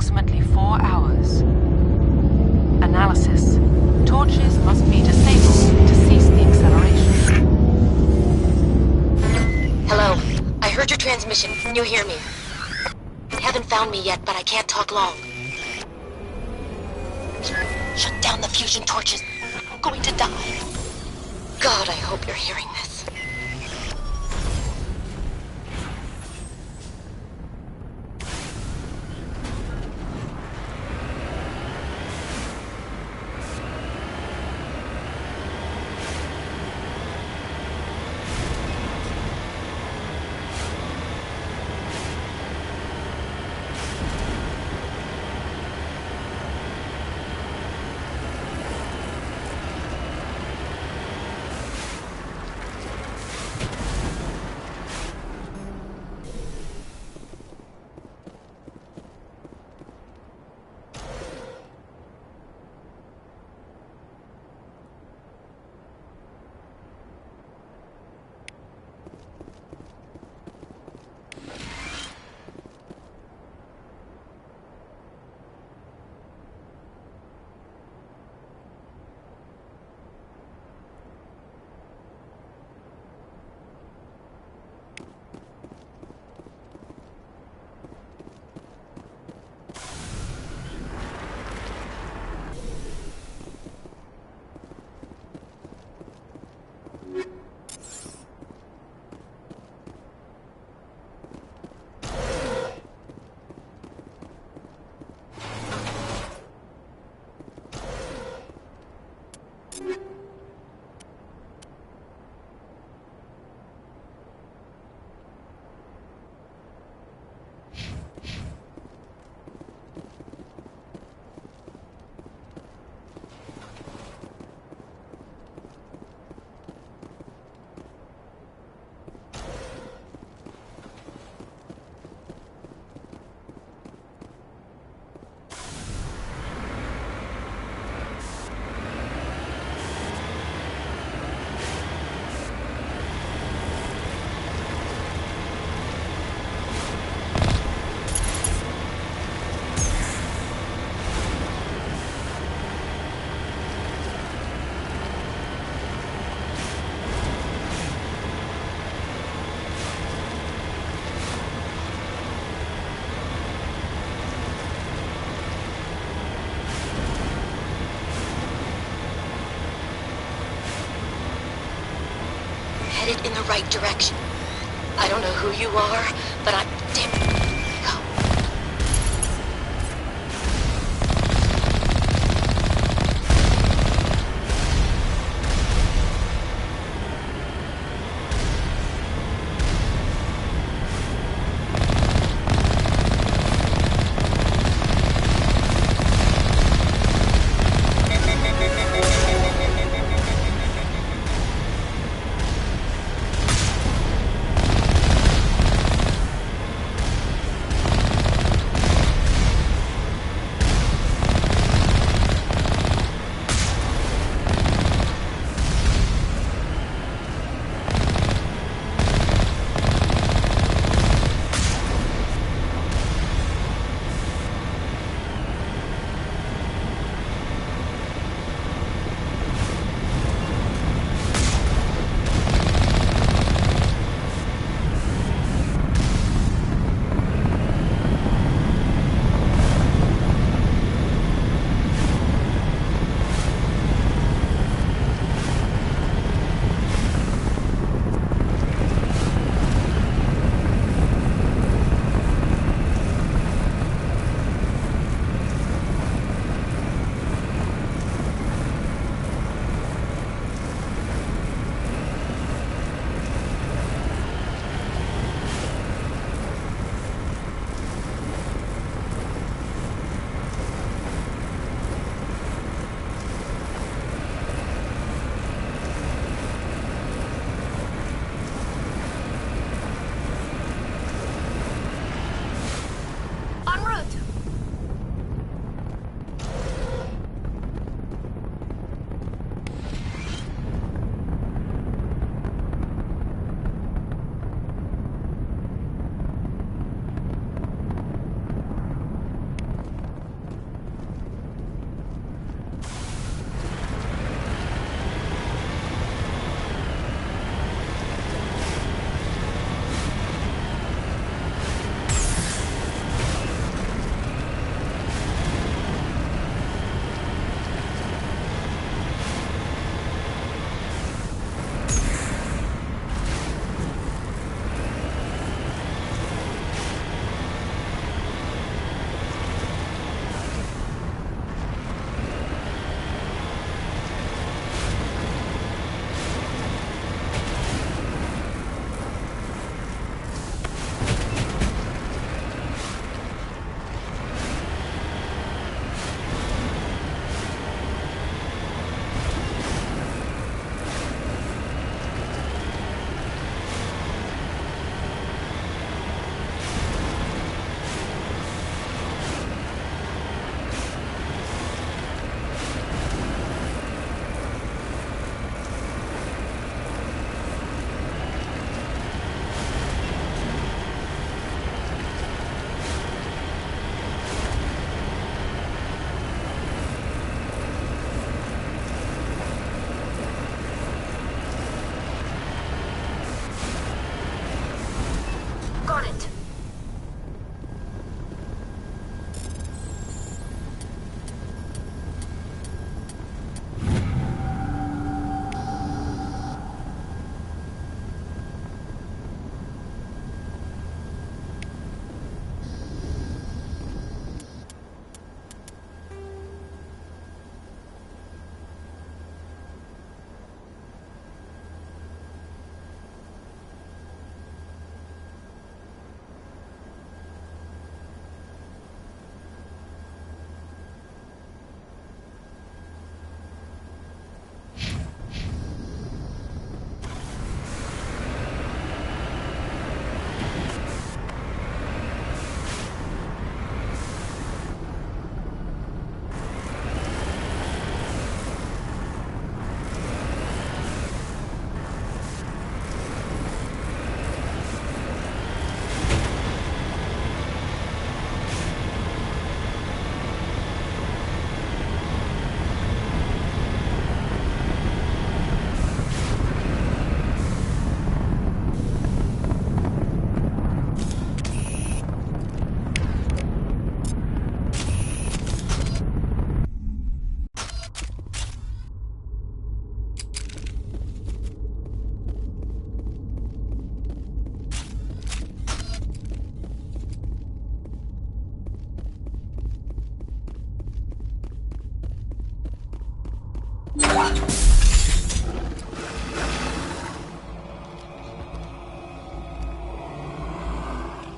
approximately 4 hours. Analysis. Torches must be disabled to cease the acceleration. Hello. I heard your transmission. Can you hear me? Haven't found me yet, but I can't talk long. Shut down the fusion torches. I'm going to die. God, I hope you're hearing this. Headed in the right direction. I don't know who you are, but I'm damn. Go.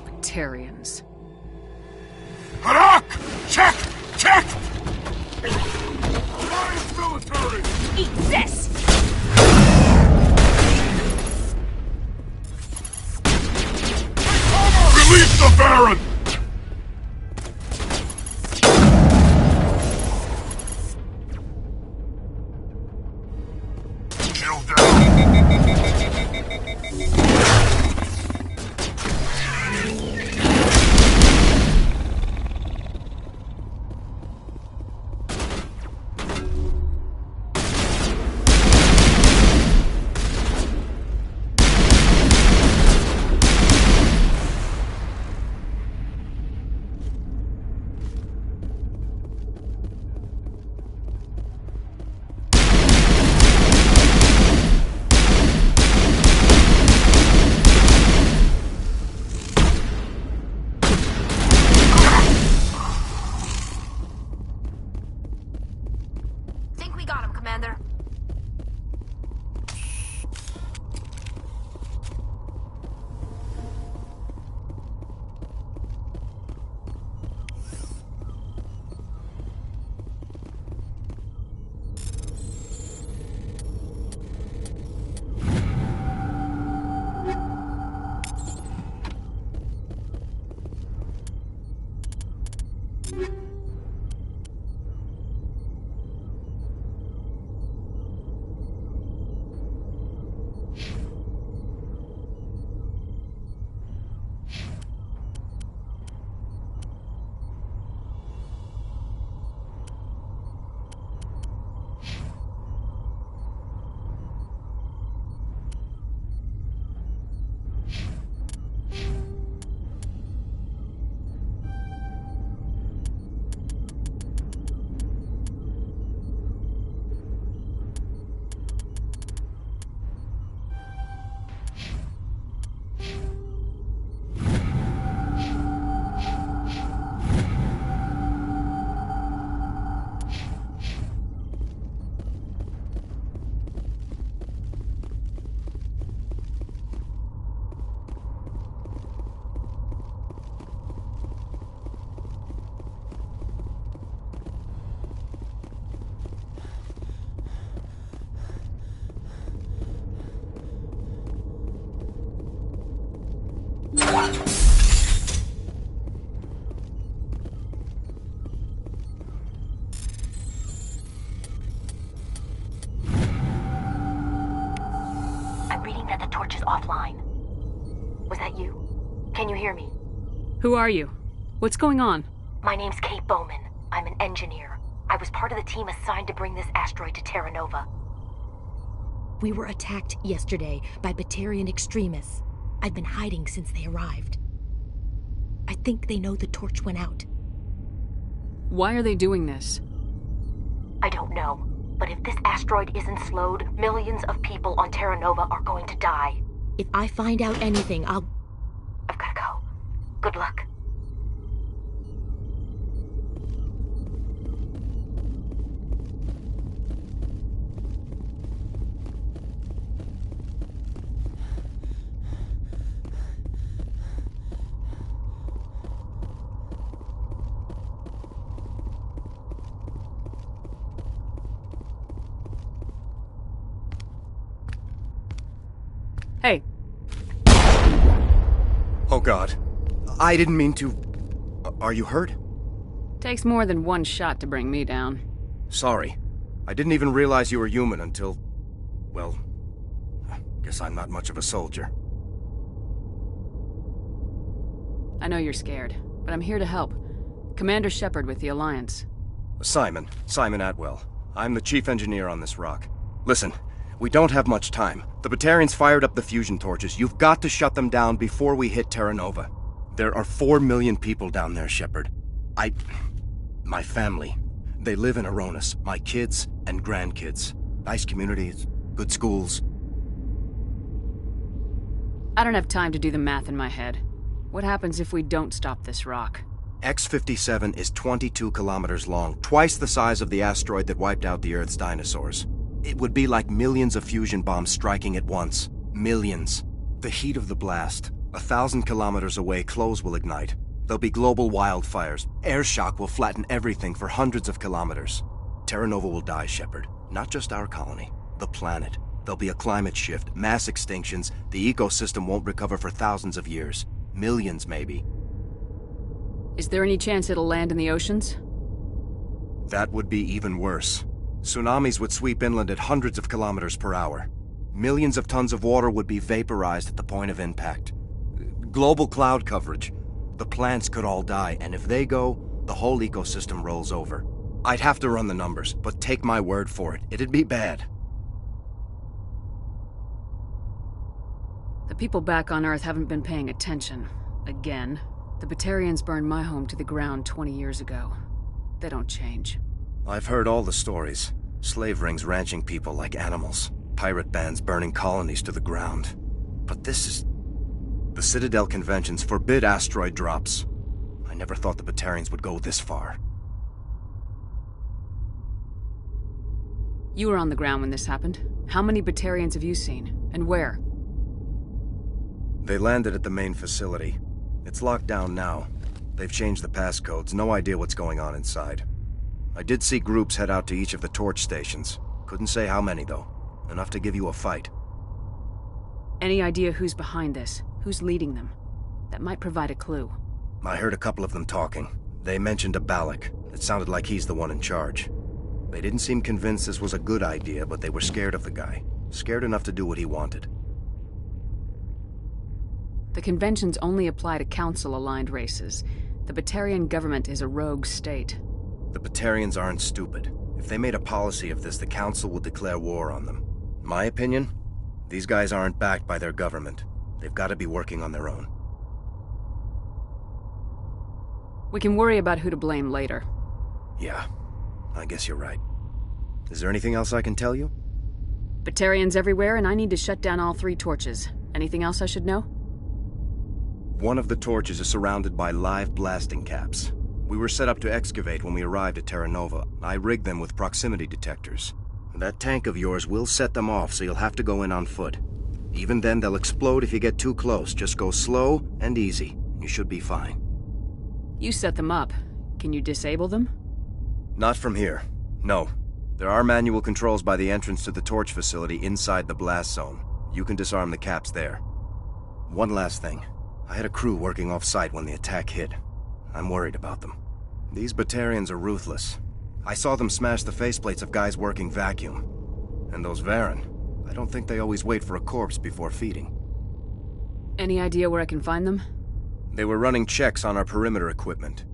Batarians. Harak! Check! Check! Alliance military! Eat this! Release the Baron! Chill down. Think we got him, Commander. I'm reading that the torch is offline. Was that you? Can you hear me? Who are you? What's going on? My name's Kate Bowman. I'm an engineer. I was part of the team assigned to bring this asteroid to Terra Nova. We were attacked yesterday by Batarian extremists. I've been hiding since they arrived. I think they know the torch went out. Why are they doing this? I don't know. But if this asteroid isn't slowed, millions of people on Terra Nova are going to die. If I find out anything, I've gotta go. Good luck. Hey. Oh God. I didn't mean to... Are you hurt? Takes more than one shot to bring me down. Sorry. I didn't even realize you were human until... Well... Guess I'm not much of a soldier. I know you're scared, but I'm here to help. Commander Shepard with the Alliance. Simon Atwell. I'm the chief engineer on this rock. Listen, we don't have much time. The Batarians fired up the fusion torches. You've got to shut them down before we hit Terra Nova. There are 4 million people down there, Shepard. My family. They live in Aronis. My kids and grandkids. Nice communities, good schools. I don't have time to do the math in my head. What happens if we don't stop this rock? X-57 is 22 kilometers long, twice the size of the asteroid that wiped out the Earth's dinosaurs. It would be like millions of fusion bombs striking at once. Millions. The heat of the blast. 1,000 kilometers away, clothes will ignite. There'll be global wildfires. Air shock will flatten everything for hundreds of kilometers. Terra Nova will die, Shepard. Not just our colony. The planet. There'll be a climate shift, mass extinctions. The ecosystem won't recover for thousands of years. Millions, maybe. Is there any chance it'll land in the oceans? That would be even worse. Tsunamis would sweep inland at hundreds of kilometers per hour. Millions of tons of water would be vaporized at the point of impact. Global cloud coverage. The plants could all die, and if they go, the whole ecosystem rolls over. I'd have to run the numbers, but take my word for it, it'd be bad. The people back on Earth haven't been paying attention. Again. The Batarians burned my home to the ground 20 years ago. They don't change. I've heard all the stories. Slave rings ranching people like animals. Pirate bands burning colonies to the ground. But this is... The Citadel conventions forbid asteroid drops. I never thought the Batarians would go this far. You were on the ground when this happened. How many Batarians have you seen? And where? They landed at the main facility. It's locked down now. They've changed the passcodes, no idea what's going on inside. I did see groups head out to each of the torch stations. Couldn't say how many, though. Enough to give you a fight. Any idea who's behind this? Who's leading them? That might provide a clue. I heard a couple of them talking. They mentioned a Balak. It sounded like he's the one in charge. They didn't seem convinced this was a good idea, but they were scared of the guy. Scared enough to do what he wanted. The conventions only apply to Council-aligned races. The Batarian government is a rogue state. The Batarians aren't stupid. If they made a policy of this, the Council would declare war on them. My opinion? These guys aren't backed by their government. They've got to be working on their own. We can worry about who to blame later. Yeah, I guess you're right. Is there anything else I can tell you? Batarians everywhere, and I need to shut down all 3 torches. Anything else I should know? One of the torches is surrounded by live blasting caps. We were set up to excavate when we arrived at Terra Nova. I rigged them with proximity detectors. That tank of yours will set them off, so you'll have to go in on foot. Even then, they'll explode if you get too close. Just go slow and easy. You should be fine. You set them up. Can you disable them? Not from here. No. There are manual controls by the entrance to the torch facility inside the blast zone. You can disarm the caps there. One last thing. I had a crew working off-site when the attack hit. I'm worried about them. These Batarians are ruthless. I saw them smash the faceplates of guys working vacuum. And those Varen, I don't think they always wait for a corpse before feeding. Any idea where I can find them? They were running checks on our perimeter equipment.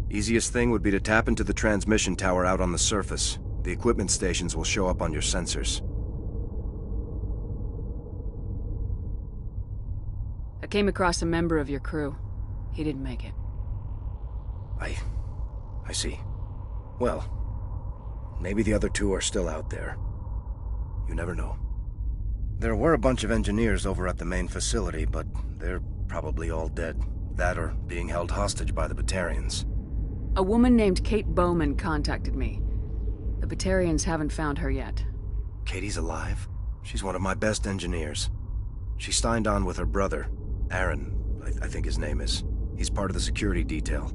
Easiest thing would be to tap into the transmission tower out on the surface. The equipment stations will show up on your sensors. I came across a member of your crew. He didn't make it. I see. Well, maybe the other 2 are still out there. You never know. There were a bunch of engineers over at the main facility, but they're probably all dead. That or being held hostage by the Batarians. A woman named Kate Bowman contacted me. The Batarians haven't found her yet. Katie's alive? She's one of my best engineers. She signed on with her brother, Aaron, I think his name is. He's part of the security detail.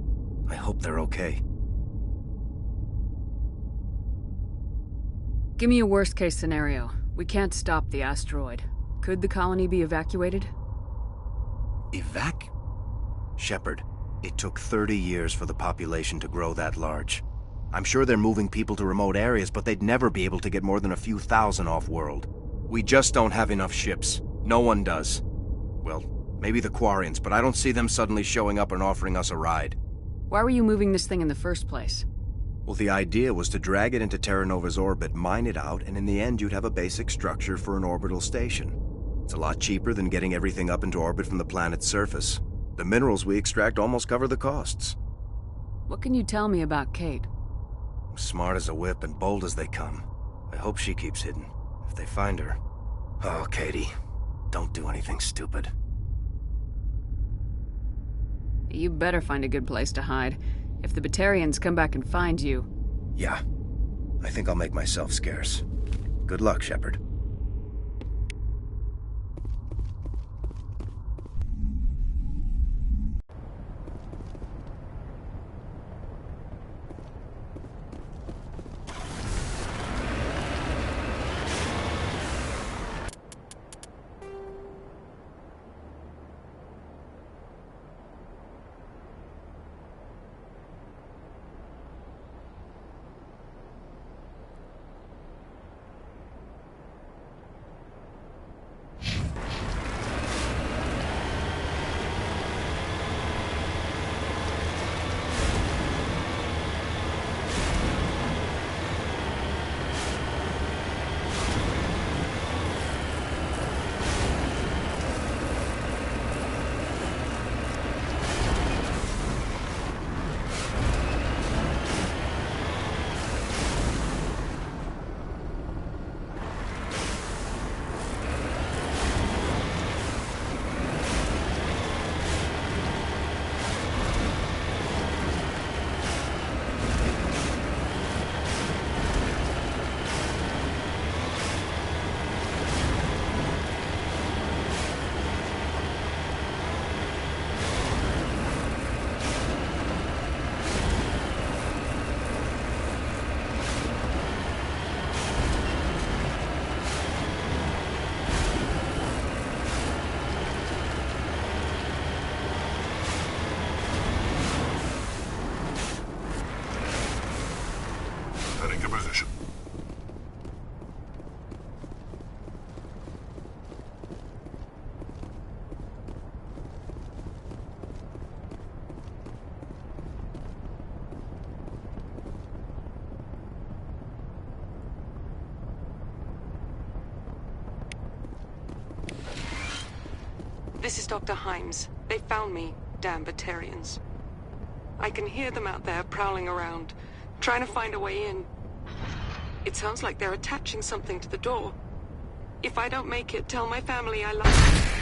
I hope they're okay. Give me a worst-case scenario. We can't stop the asteroid. Could the colony be evacuated? Shepard, it took 30 years for the population to grow that large. I'm sure they're moving people to remote areas, but they'd never be able to get more than a few thousand off-world. We just don't have enough ships. No one does. Well, maybe the Quarians, but I don't see them suddenly showing up and offering us a ride. Why were you moving this thing in the first place? Well, the idea was to drag it into Terra Nova's orbit, mine it out, and in the end you'd have a basic structure for an orbital station. It's a lot cheaper than getting everything up into orbit from the planet's surface. The minerals we extract almost cover the costs. What can you tell me about Kate? Smart as a whip and bold as they come. I hope she keeps hidden. If they find her... Oh, Katie, don't do anything stupid. You better find a good place to hide. If the Batarians come back and find you... Yeah. I think I'll make myself scarce. Good luck, Shepard. Heading to position. This is Dr. Himes. They found me, damn Batarians. I can hear them out there prowling around, trying to find a way in. It sounds like they're attaching something to the door. If I don't make it, tell my family I love them.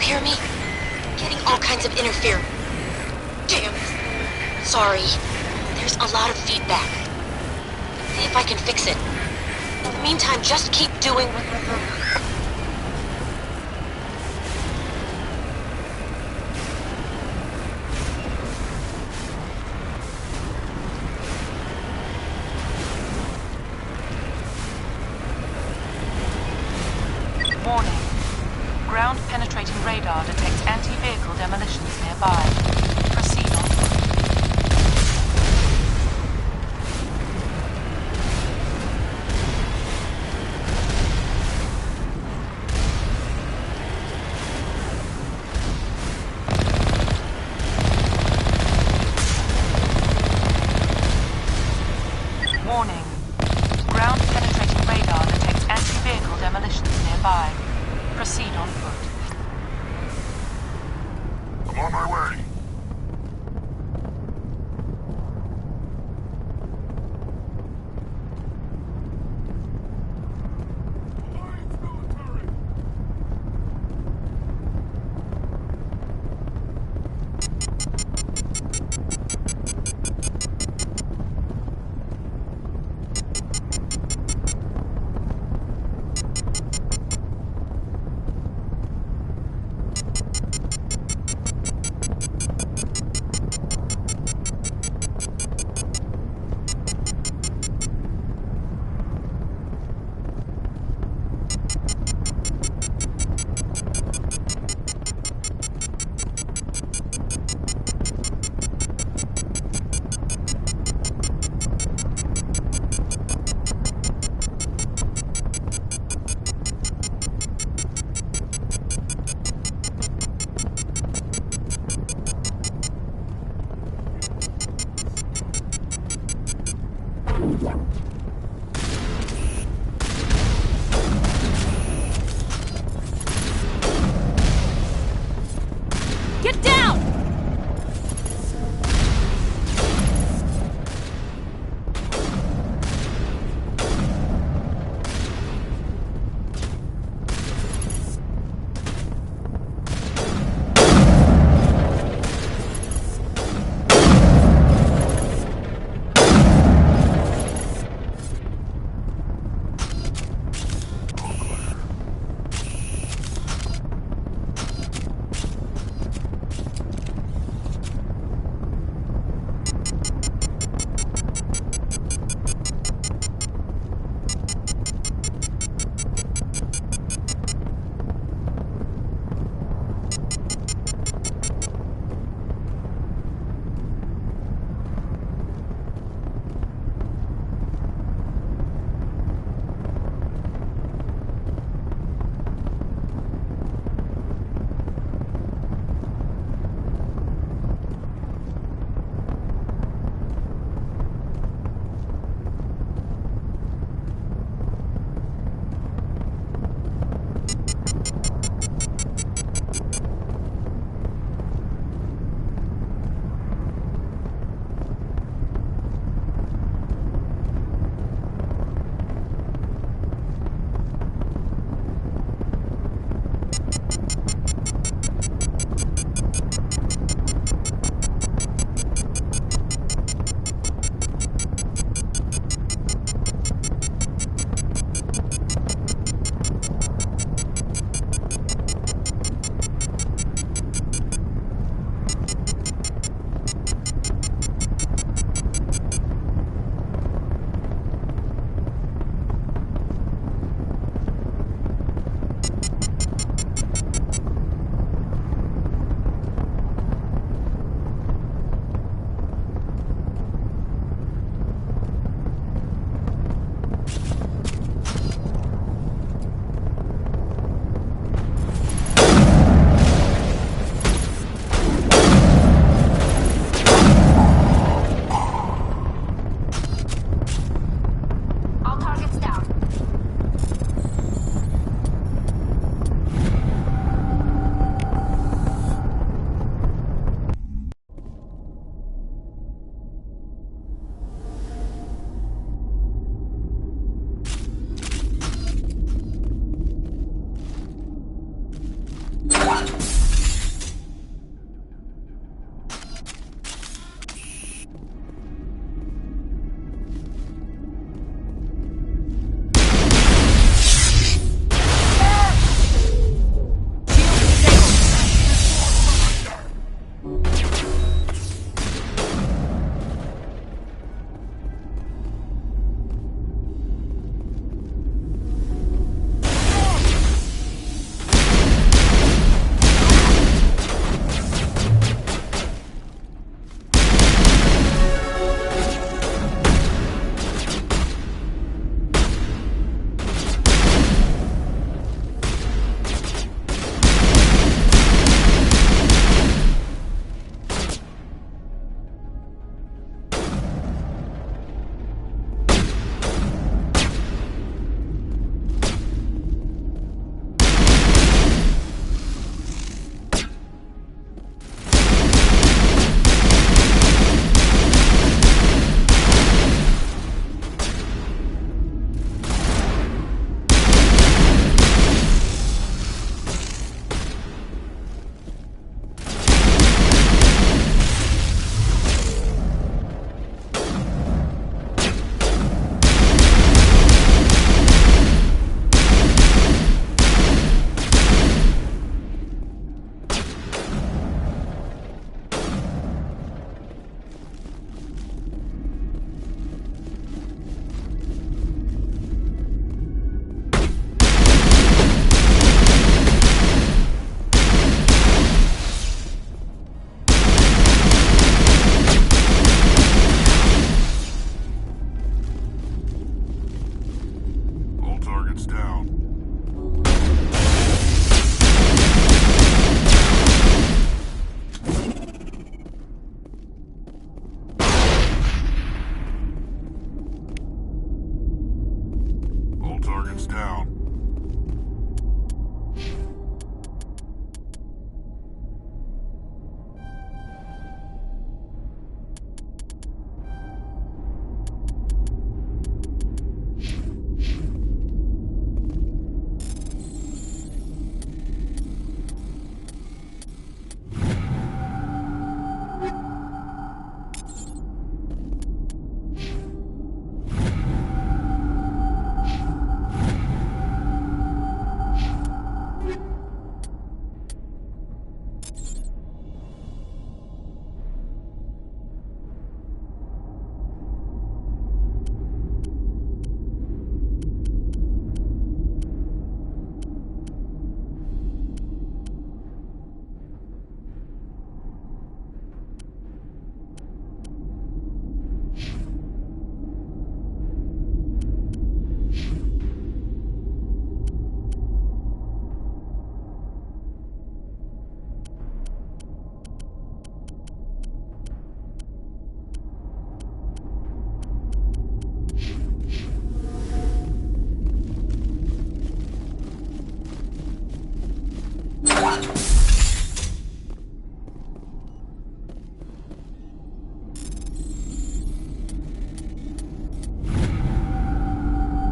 Hear me? Getting all kinds of interference. Damn it. Sorry. There's a lot of feedback. See if I can fix it. In the meantime, just keep doing what you're doing. Warning. Ground-penetrating radar detects anti-vehicle demolitions nearby. Proceed on foot.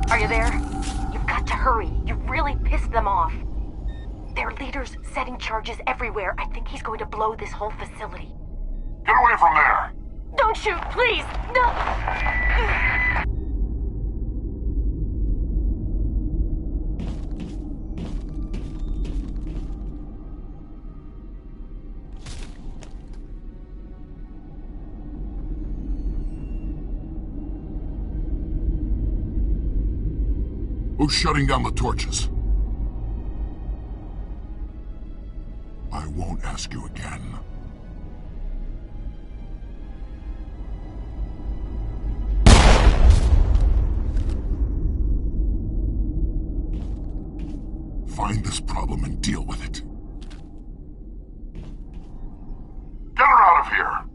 Are you there? You've got to hurry. You've really pissed them off. Their leader's setting charges everywhere. I think he's going to blow this whole facility. Get away from there! Don't shoot, please! No! Who's shutting down the torches? I won't ask you again. Find this problem and deal with it. Get her out of here!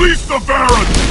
Release the Baron!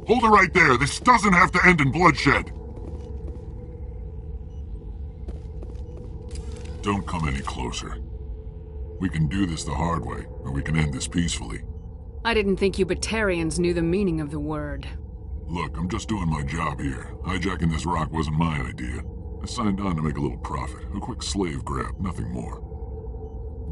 Hold it right there. This doesn't have to end in bloodshed. Don't come any closer. We can do this the hard way, or we can end this peacefully. I didn't think you Batarians knew the meaning of the word. Look, I'm just doing my job here. Hijacking this rock wasn't my idea. I signed on to make a little profit. A quick slave grab, nothing more.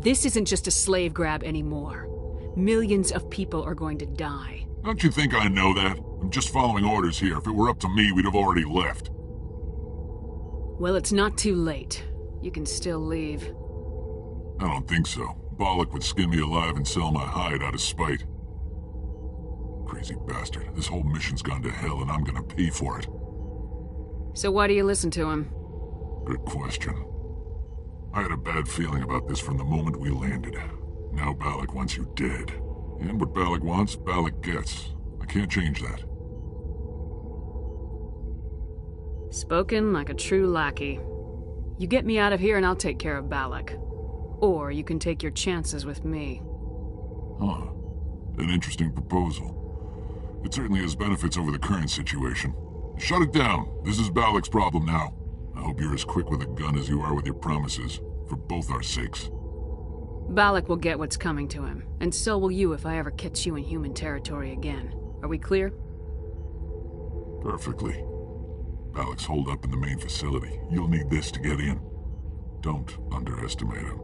This isn't just a slave grab anymore. Millions of people are going to die. Don't you think I know that? I'm just following orders here. If it were up to me, we'd have already left. Well, it's not too late. You can still leave. I don't think so. Bollock would skin me alive and sell my hide out of spite. Crazy bastard. This whole mission's gone to hell and I'm gonna pay for it. So why do you listen to him? Good question. I had a bad feeling about this from the moment we landed. Now Bollock wants you dead. And what Balak wants, Balak gets. I can't change that. Spoken like a true lackey. You get me out of here and I'll take care of Balak. Or you can take your chances with me. Huh. An interesting proposal. It certainly has benefits over the current situation. Shut it down. This is Balak's problem now. I hope you're as quick with a gun as you are with your promises, for both our sakes. Balak will get what's coming to him, and so will you if I ever catch you in human territory again. Are we clear? Perfectly. Balak's holed up in the main facility. You'll need this to get in. Don't underestimate him.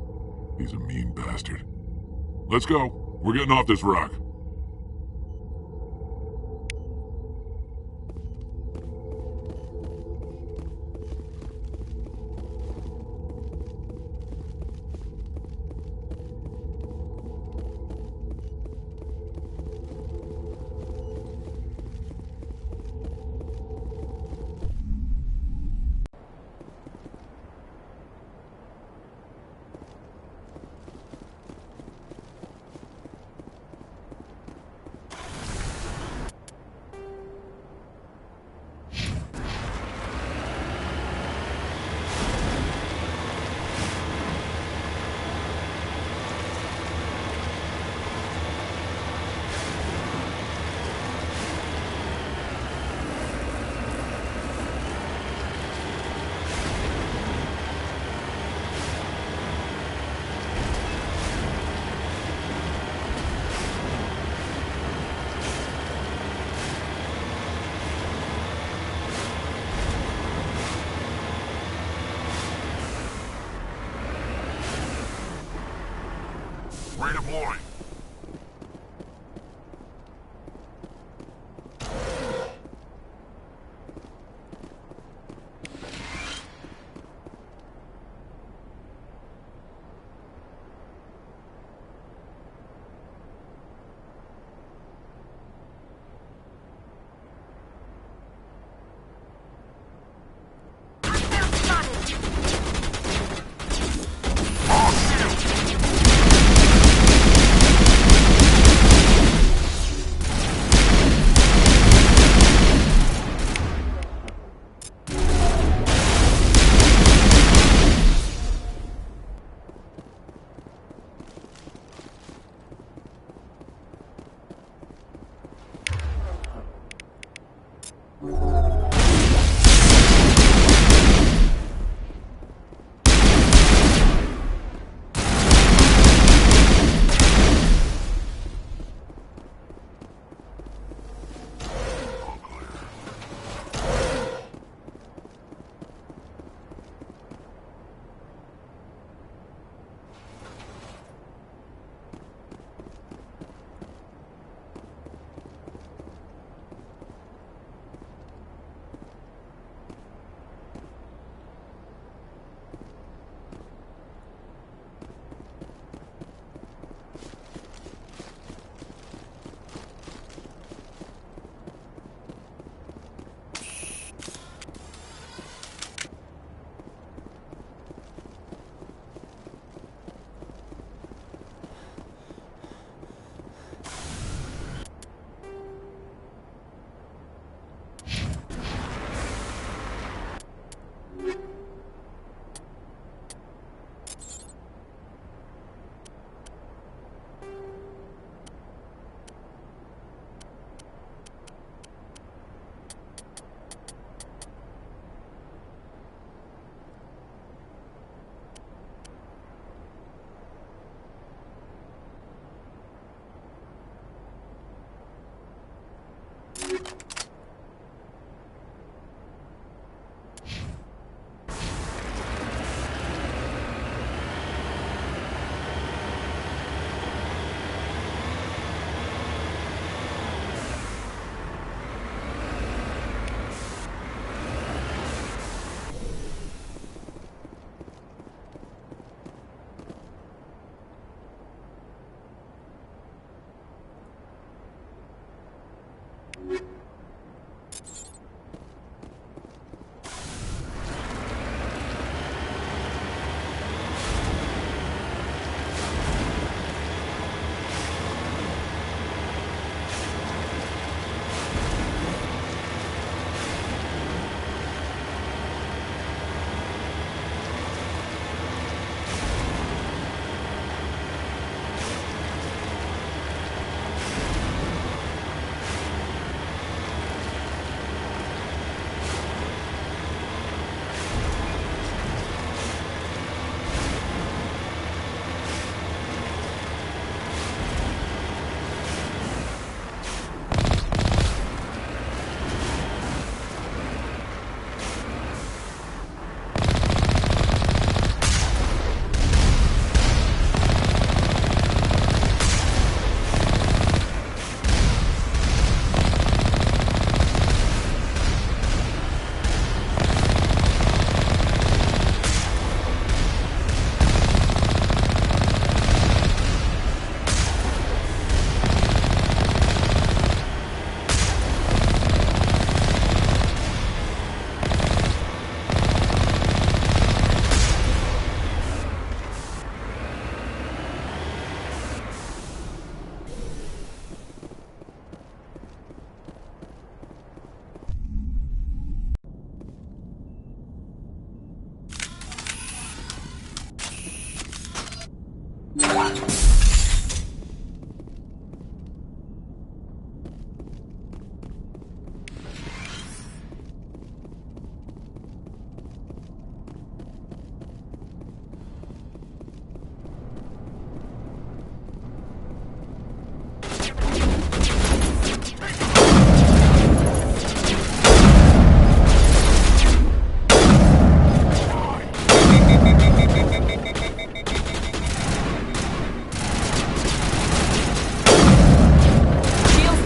He's a mean bastard. Let's go. We're getting off this rock. Way to boy.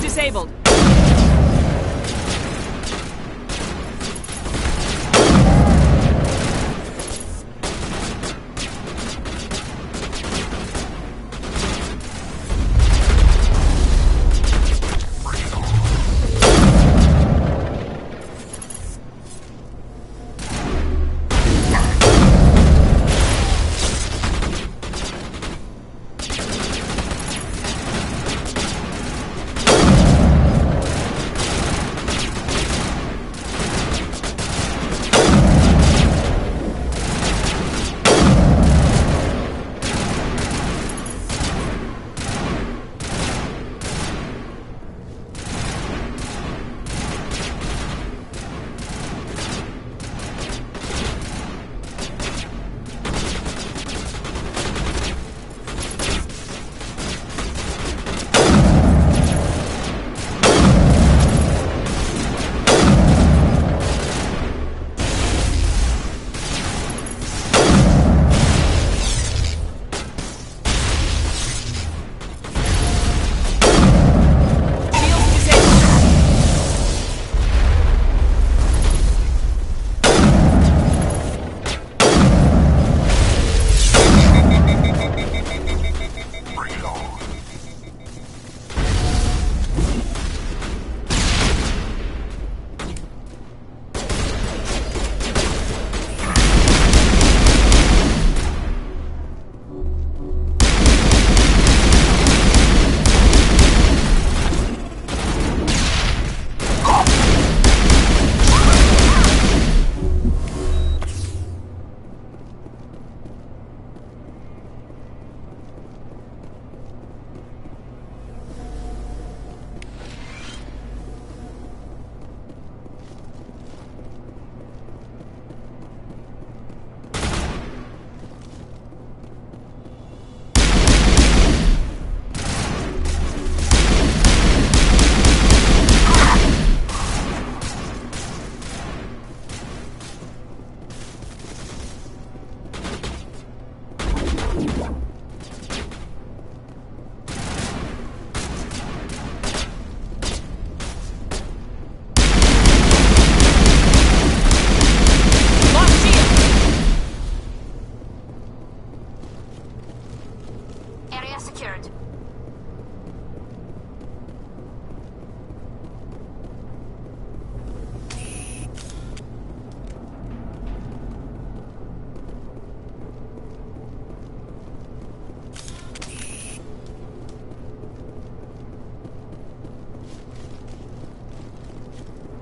Disabled.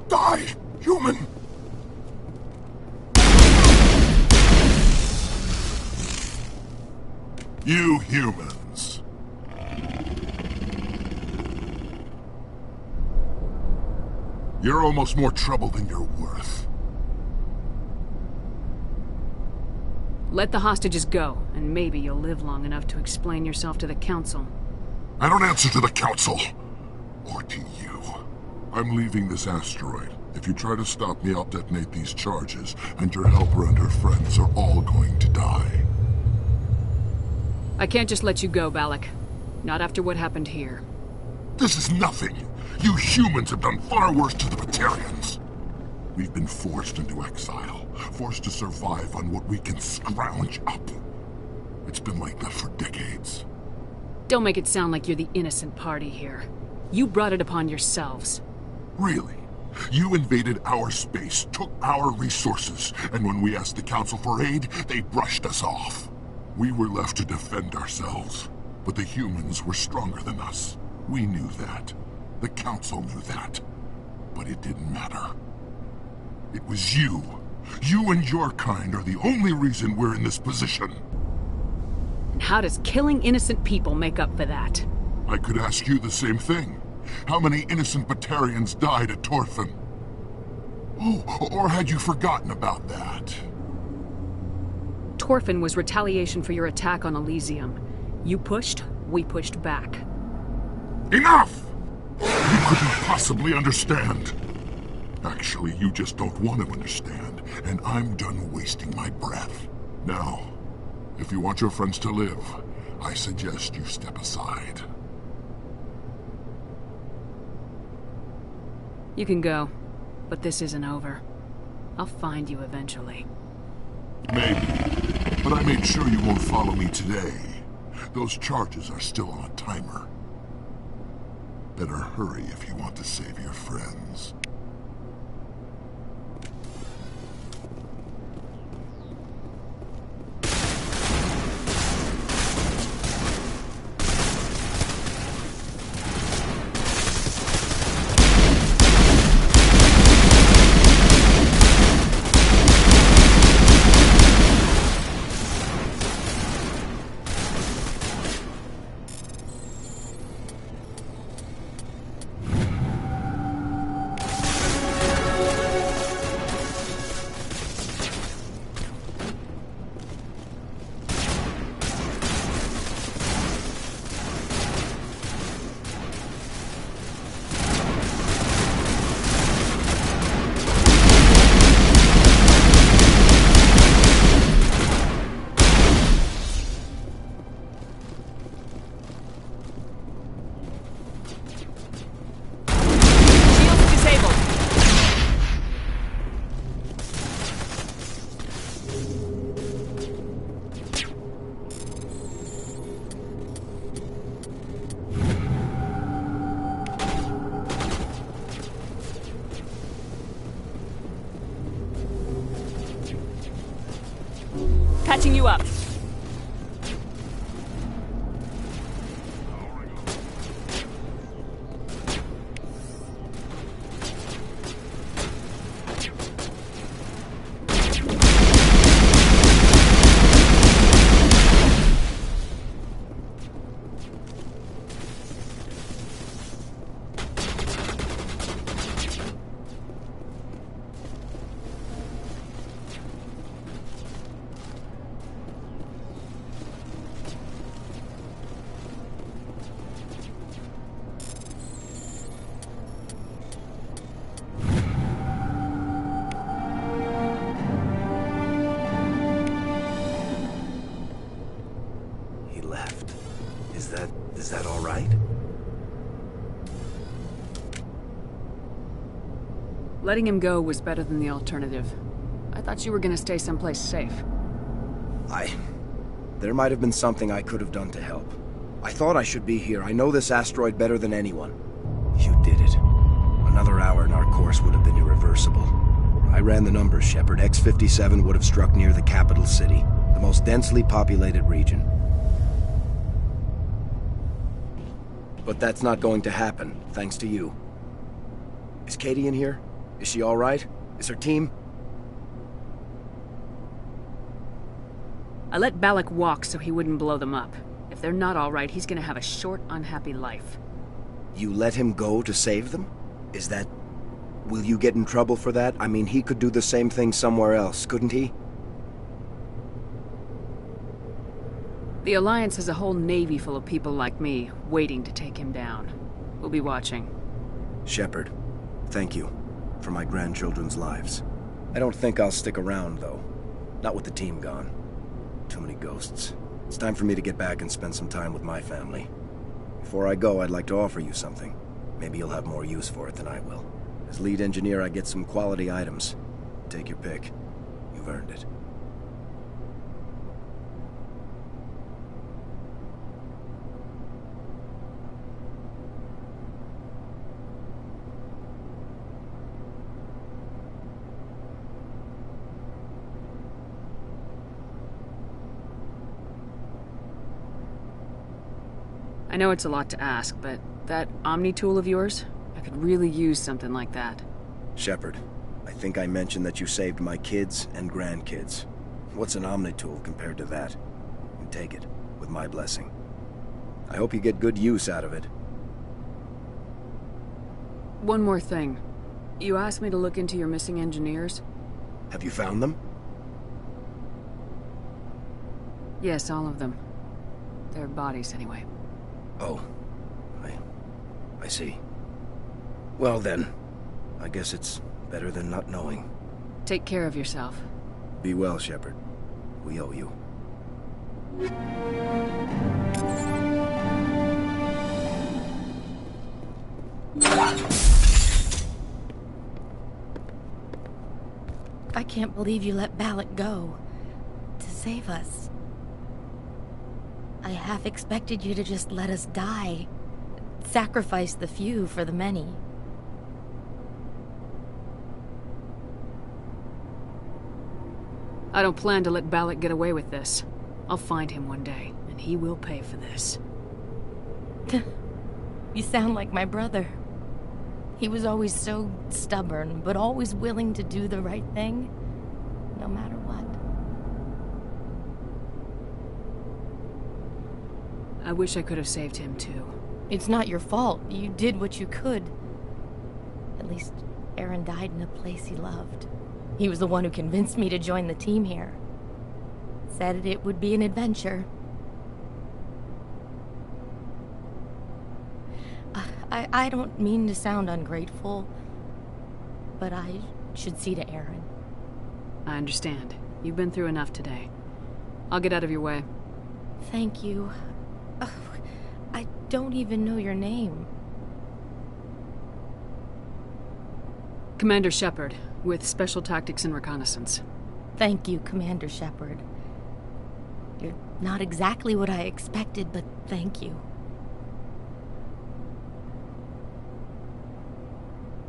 Die, human! You humans. You're almost more trouble than you're worth. Let the hostages go, and maybe you'll live long enough to explain yourself to the Council. I don't answer to the Council. Or to you. I'm leaving this asteroid. If you try to stop me, I'll detonate these charges, and your helper and her friends are all going to die. I can't just let you go, Balak. Not after what happened here. This is nothing. You humans have done far worse to the Batarians. We've been forced into exile, forced to survive on what we can scrounge up. It's been like that for decades. Don't make it sound like you're the innocent party here. You brought it upon yourselves. Really? You invaded our space, took our resources, and when we asked the Council for aid, they brushed us off. We were left to defend ourselves, but the humans were stronger than us. We knew that. The Council knew that. But it didn't matter. It was you. You and your kind are the only reason we're in this position. And how does killing innocent people make up for that? I could ask you the same thing. How many innocent Batarians died at Torfin? Oh, or had you forgotten about that? Torfin was retaliation for your attack on Elysium. You pushed, we pushed back. Enough! You couldn't possibly understand. Actually, you just don't want to understand, and I'm done wasting my breath. Now, if you want your friends to live, I suggest you step aside. You can go, but this isn't over. I'll find you eventually. Maybe, but I made sure you won't follow me today. Those charges are still on a timer. Better hurry if you want to save your friends. Patching you up. Is that all right? Letting him go was better than the alternative. I thought you were gonna stay someplace safe. There might have been something I could have done to help. I thought I should be here. I know this asteroid better than anyone. You did it. Another hour and our course would have been irreversible. I ran the numbers, Shepard. X-57 would have struck near the capital city, the most densely populated region. But that's not going to happen, thanks to you. Is Katie in here? Is she all right? Is her team? I let Balak walk so he wouldn't blow them up. If they're not all right, he's gonna have a short, unhappy life. You let him go to save them? Is that... Will you get in trouble for that? I mean, he could do the same thing somewhere else, couldn't he? The Alliance has a whole navy full of people like me, waiting to take him down. We'll be watching. Shepard, thank you for my grandchildren's lives. I don't think I'll stick around, though. Not with the team gone. Too many ghosts. It's time for me to get back and spend some time with my family. Before I go, I'd like to offer you something. Maybe you'll have more use for it than I will. As lead engineer, I get some quality items. Take your pick. You've earned it. I know it's a lot to ask, but that Omni tool of yours, I could really use something like that. Shepard, I think I mentioned that you saved my kids and grandkids. What's an Omni tool compared to that? You take it, with my blessing. I hope you get good use out of it. One more thing. You asked me to look into your missing engineers? Have you found them? Yes, all of them. Their bodies, anyway. Oh. I see. Well then, I guess it's better than not knowing. Take care of yourself. Be well, Shepard. We owe you. I can't believe you let Balak go. To save us. I half expected you to just let us die. Sacrifice the few for the many. I don't plan to let Balak get away with this. I'll find him one day, and he will pay for this. You sound like my brother. He was always so stubborn, but always willing to do the right thing, no matter what. I wish I could have saved him, too. It's not your fault. You did what you could. At least, Aaron died in a place he loved. He was the one who convinced me to join the team here. Said it would be an adventure. I don't mean to sound ungrateful, but I should see to Aaron. I understand. You've been through enough today. I'll get out of your way. Thank you. I don't even know your name. Commander Shepard, with Special Tactics and Reconnaissance. Thank you, Commander Shepard. You're not exactly what I expected, but thank you.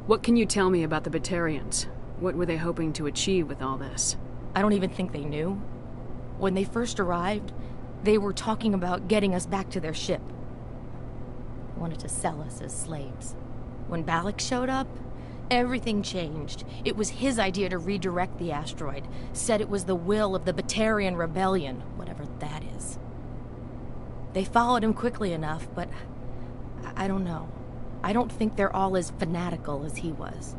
What can you tell me about the Batarians? What were they hoping to achieve with all this? I don't even think they knew. When they first arrived, they were talking about getting us back to their ship. They wanted to sell us as slaves. When Balak showed up, everything changed. It was his idea to redirect the asteroid. Said it was the will of the Batarian Rebellion, whatever that is. They followed him quickly enough, but I don't know. I don't think they're all as fanatical as he was.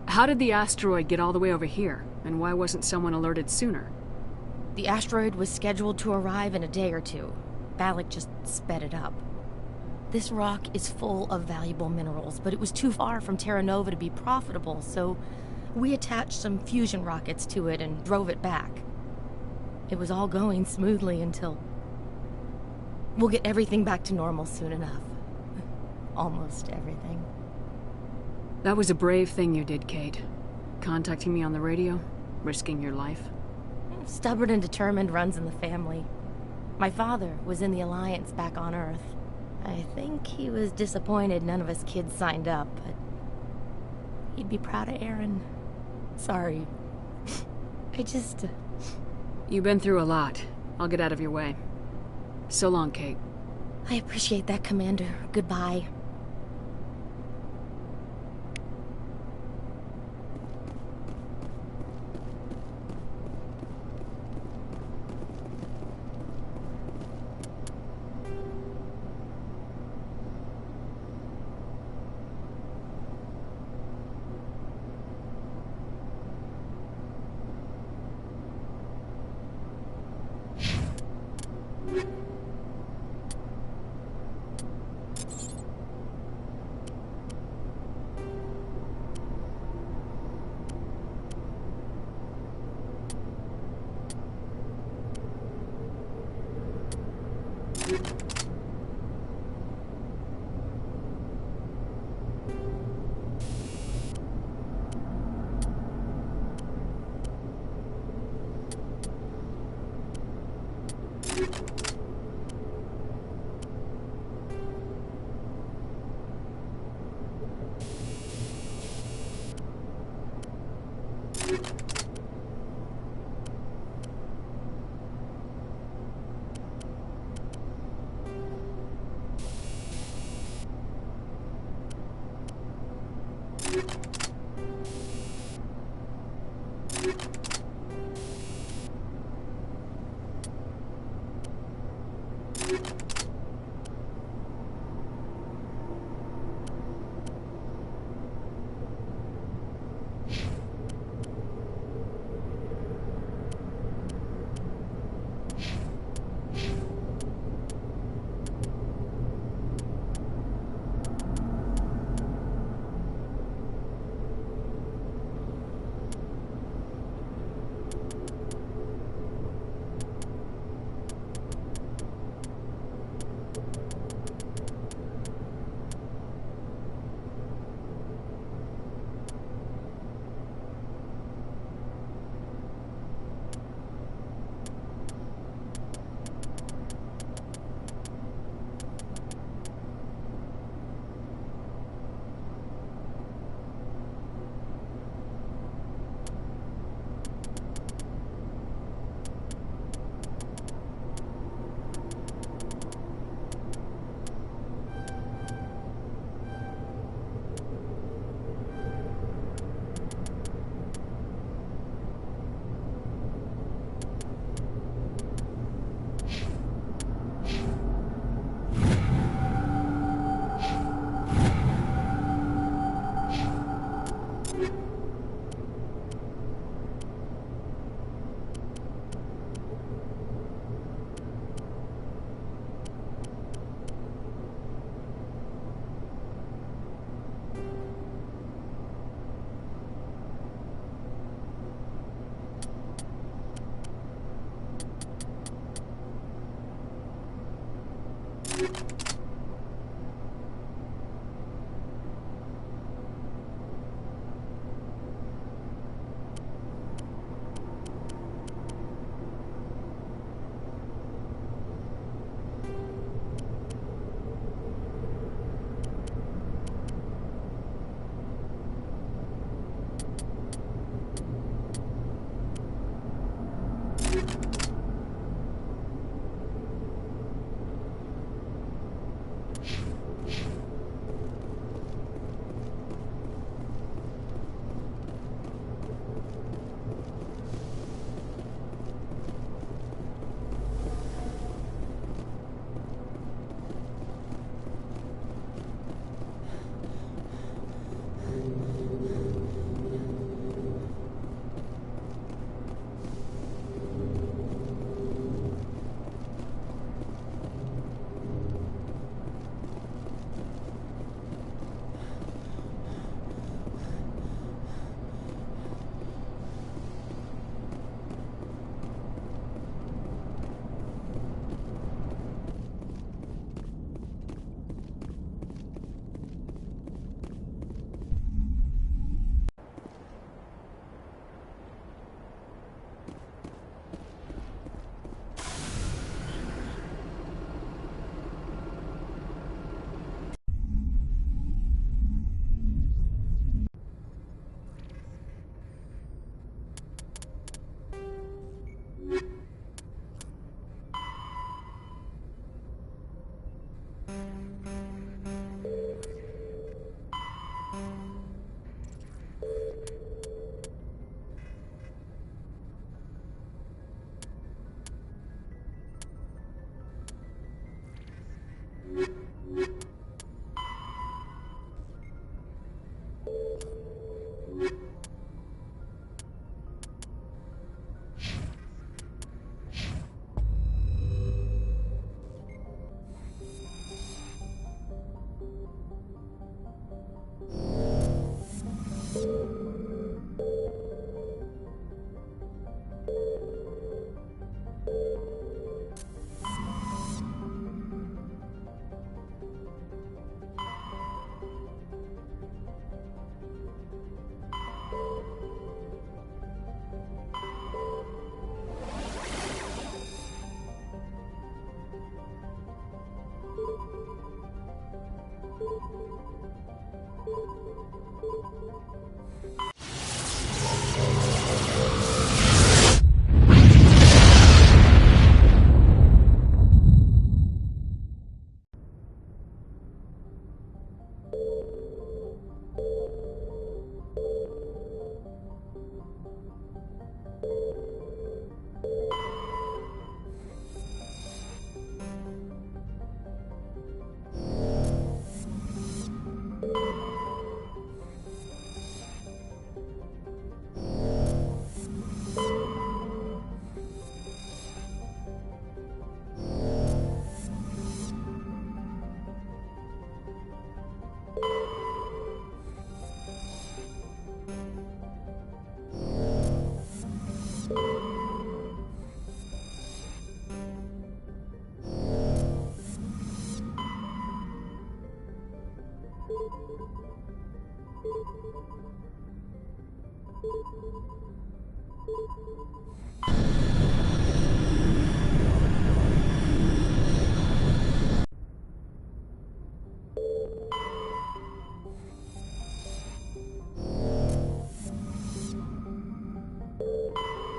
How did the asteroid get all the way over here? And why wasn't someone alerted sooner? The asteroid was scheduled to arrive in a day or two. Balak just sped it up. This rock is full of valuable minerals, but it was too far from Terra Nova to be profitable, so we attached some fusion rockets to it and drove it back. It was all going smoothly until... We'll get everything back to normal soon enough. Almost everything. That was a brave thing you did, Kate. Contacting me on the radio, risking your life. Stubborn and determined runs in the family. My father was in the Alliance back on Earth. I think he was disappointed none of us kids signed up, but he'd be proud of Aaron. Sorry. You've been through a lot. I'll get out of your way. So long, Kate. I appreciate that, Commander. Goodbye.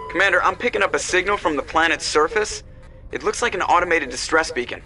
Commander, I'm picking up a signal from the planet's surface. It looks like an automated distress beacon.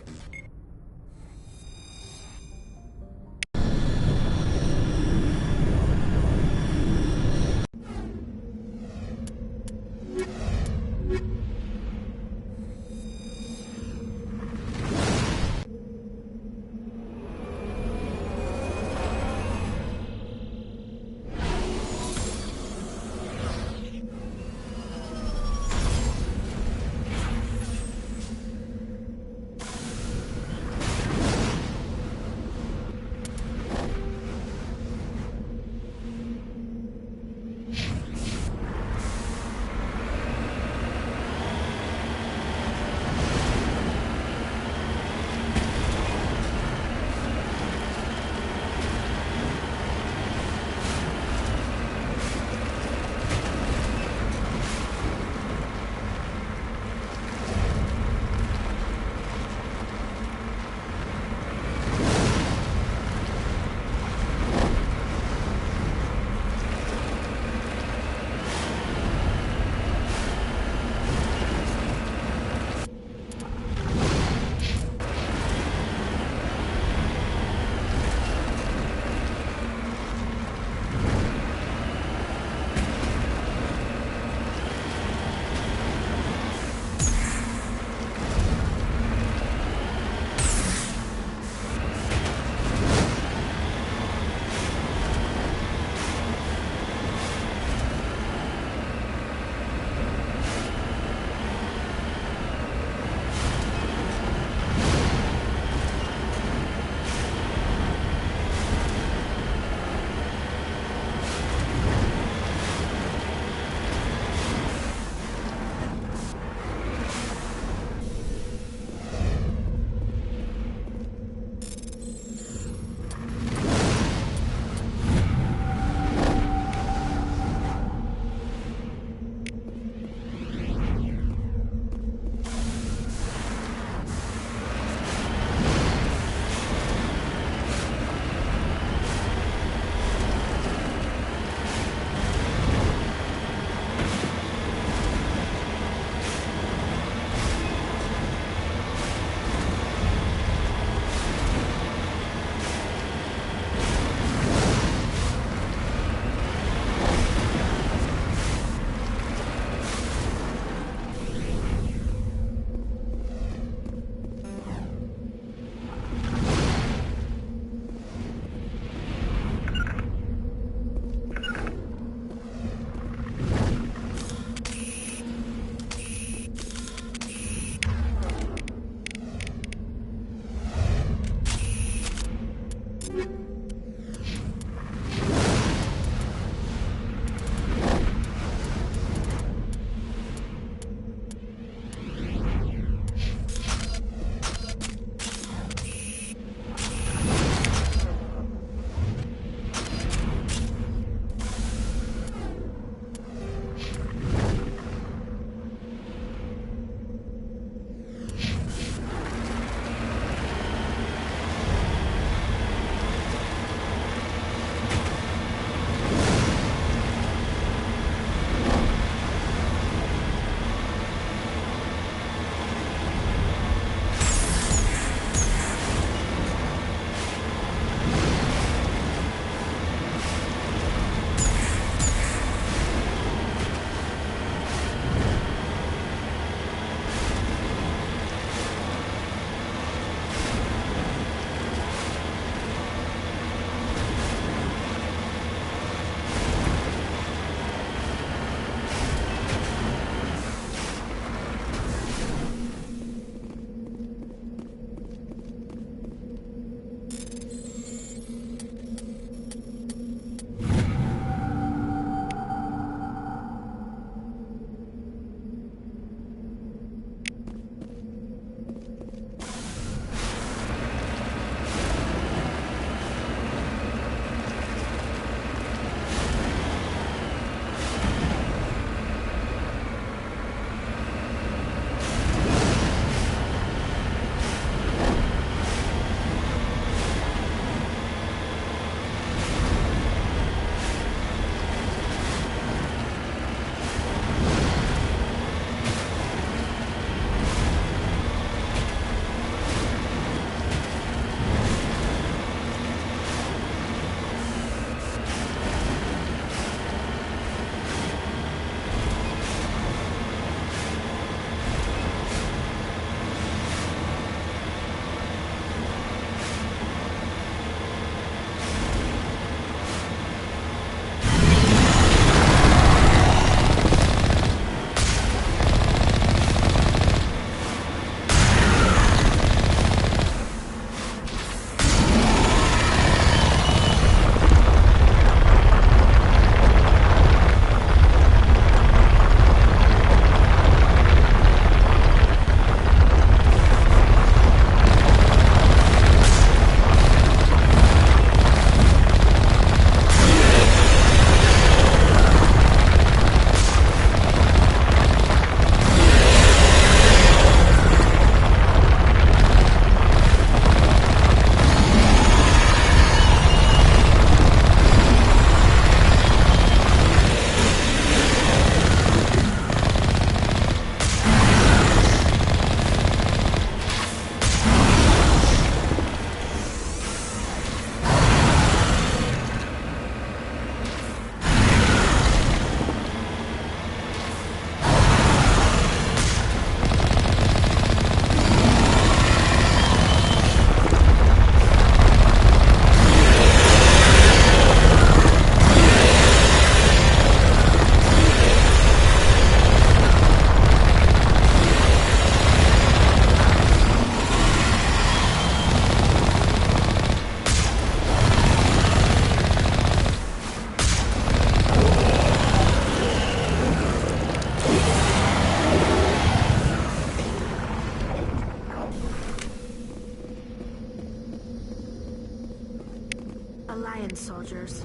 Alliance soldiers.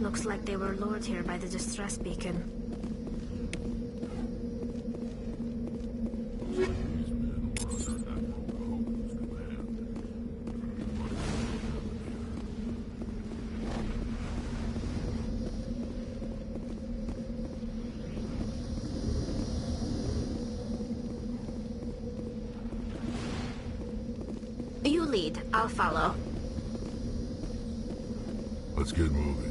Looks like they were lured here by the distress beacon. You lead, I'll follow. Let's get moving.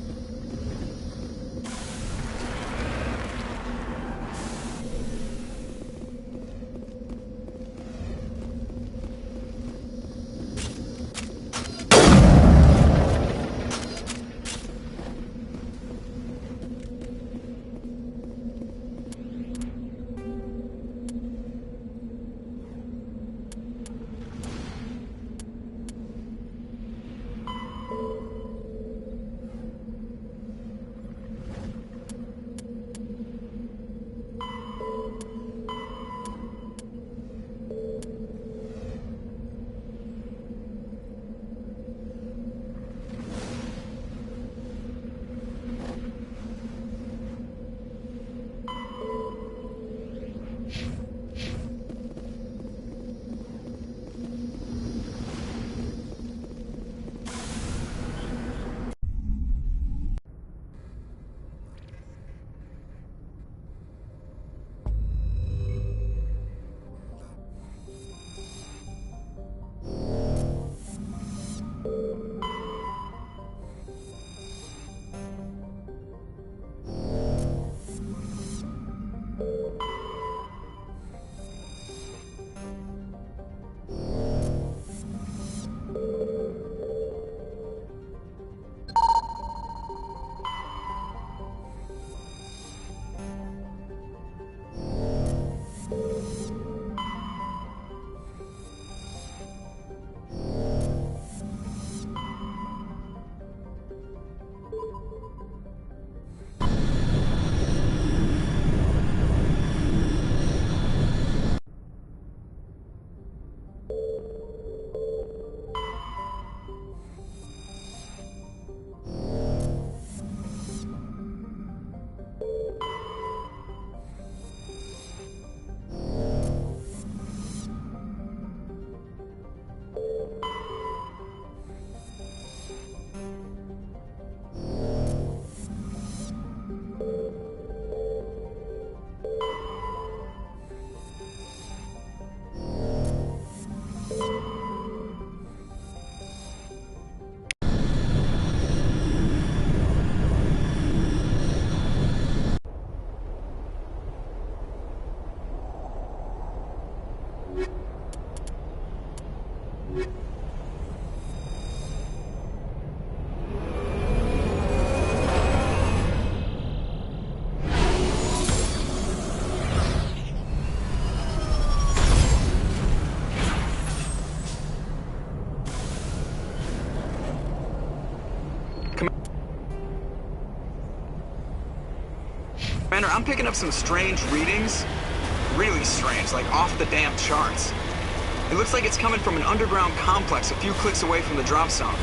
Commander, I'm picking up some strange readings. Really strange, like off the damn charts. It looks like it's coming from an underground complex a few clicks away from the drop zone.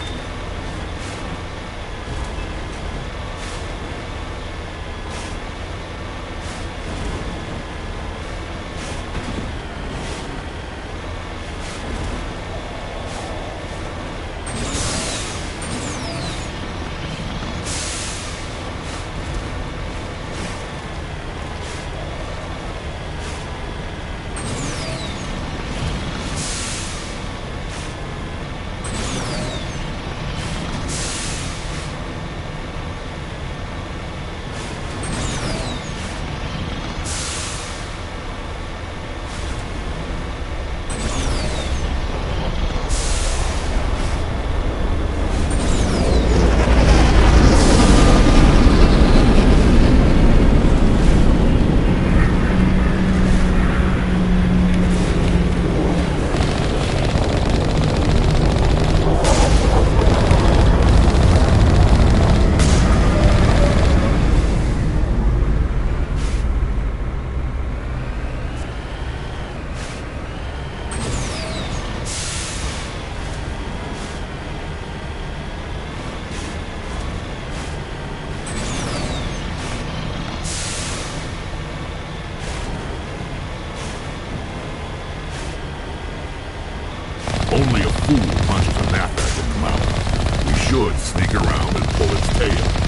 should sneak around and pull its tail.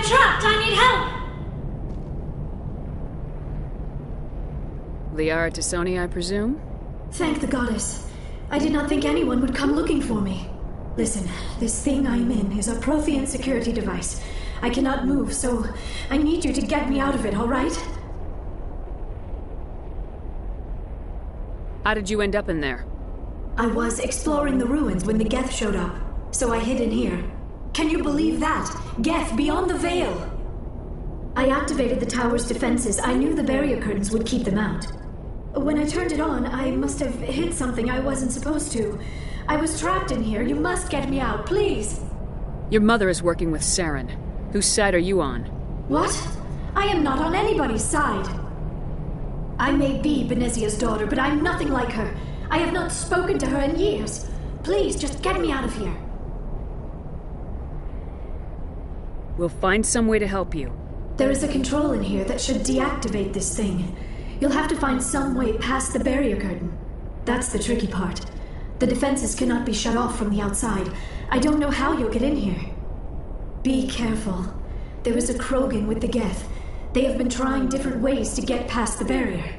trapped! I need help! Liara Tassoni, I presume? Thank the goddess. I did not think anyone would come looking for me. Listen, this thing I'm in is a Prothean security device. I cannot move, so I need you to get me out of it, all right? How did you end up in there? I was exploring the ruins when the Geth showed up, so I hid in here. Can you believe that? Geth, beyond the veil! I activated the tower's defenses. I knew the barrier curtains would keep them out. When I turned it on, I must have hit something I wasn't supposed to. I was trapped in here. You must get me out, please! Your mother is working with Saren. Whose side are you on? What? I am not on anybody's side. I may be Benezia's daughter, but I'm nothing like her. I have not spoken to her in years. Please, just get me out of here. We'll find some way to help you. There is a control in here that should deactivate this thing. You'll have to find some way past the barrier curtain. That's the tricky part. The defenses cannot be shut off from the outside. I don't know how you'll get in here. Be careful. There is a Krogan with the Geth. They have been trying different ways to get past the barrier.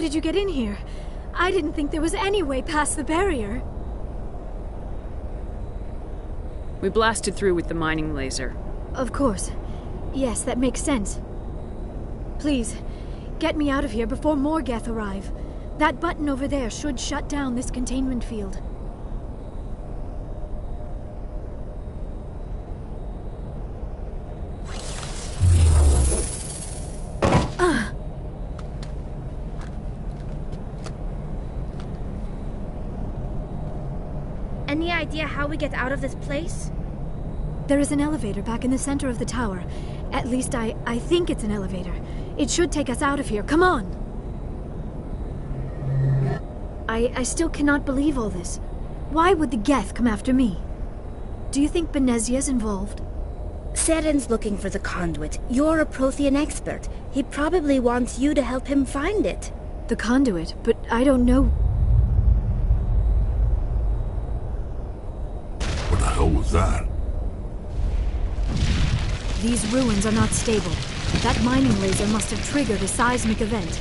did you get in here? I didn't think there was any way past the barrier. We blasted through with the mining laser. Of course. Yes, that makes sense. Please, get me out of here before more Geth arrive. That button over there should shut down this containment field. Any idea how we get out of this place? There is an elevator back in the center of the tower. At least I think it's an elevator. It should take us out of here. Come on! I still cannot believe all this. Why would the Geth come after me? Do you think Benezia's involved? Saren's looking for the conduit. You're a Prothean expert. He probably wants you to help him find it. The conduit? But I don't know... What the hell was that? These ruins are not stable. That mining laser must have triggered a seismic event.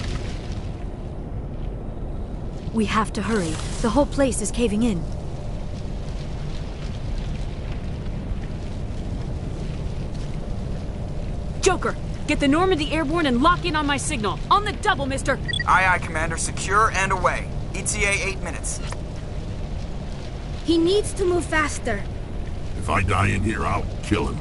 We have to hurry. The whole place is caving in. Joker, get the Normandy airborne and lock in on my signal. On the double, mister! Aye, aye, Commander. Secure and away. ETA 8 minutes. He needs to move faster. If I die in here, I'll kill him.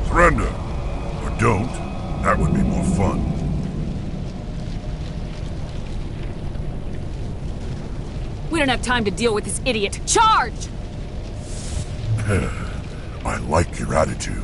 Surrender. Or don't. That would be more fun. We don't have time to deal with this idiot. Charge! I like your attitude.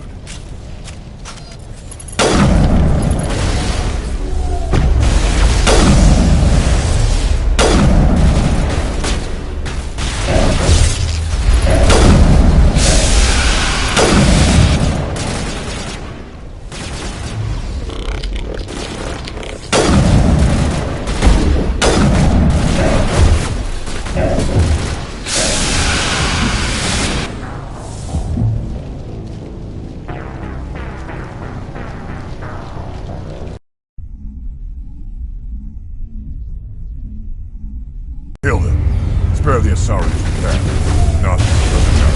Kill him. Spare the Asari if you can. Nothing doesn't matter.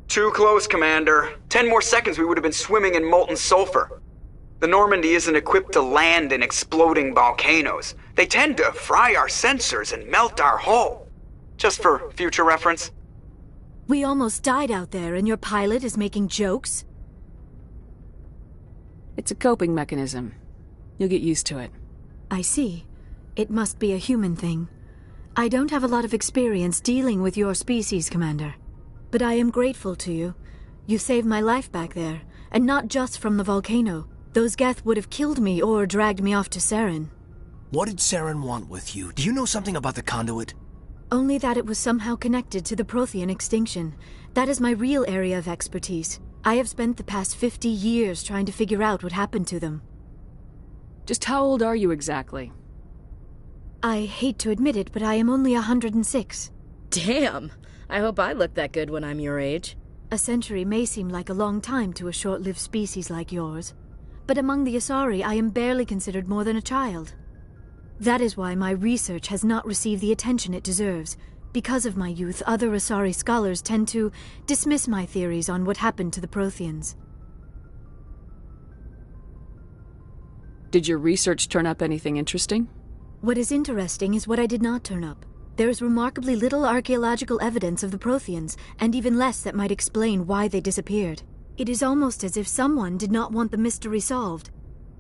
Too close, Commander. 10 more seconds we would have been swimming in molten sulfur. The Normandy isn't equipped to land in exploding volcanoes. They tend to fry our sensors and melt our hull. Just for future reference. We almost died out there, and your pilot is making jokes? It's a coping mechanism. You'll get used to it. I see. It must be a human thing. I don't have a lot of experience dealing with your species, Commander. But I am grateful to you. You saved my life back there, and not just from the volcano. Those Geth would have killed me or dragged me off to Saren. What did Saren want with you? Do you know something about the conduit? Only that it was somehow connected to the Prothean extinction. That is my real area of expertise. I have spent the past 50 years trying to figure out what happened to them. Just how old are you exactly? I hate to admit it, but I am only 106. Damn! I hope I look that good when I'm your age. A century may seem like a long time to a short-lived species like yours, but among the Asari I am barely considered more than a child. That is why my research has not received the attention it deserves. Because of my youth, other Asari scholars tend to dismiss my theories on what happened to the Protheans. Did your research turn up anything interesting? What is interesting is what I did not turn up. There is remarkably little archaeological evidence of the Protheans, and even less that might explain why they disappeared. It is almost as if someone did not want the mystery solved.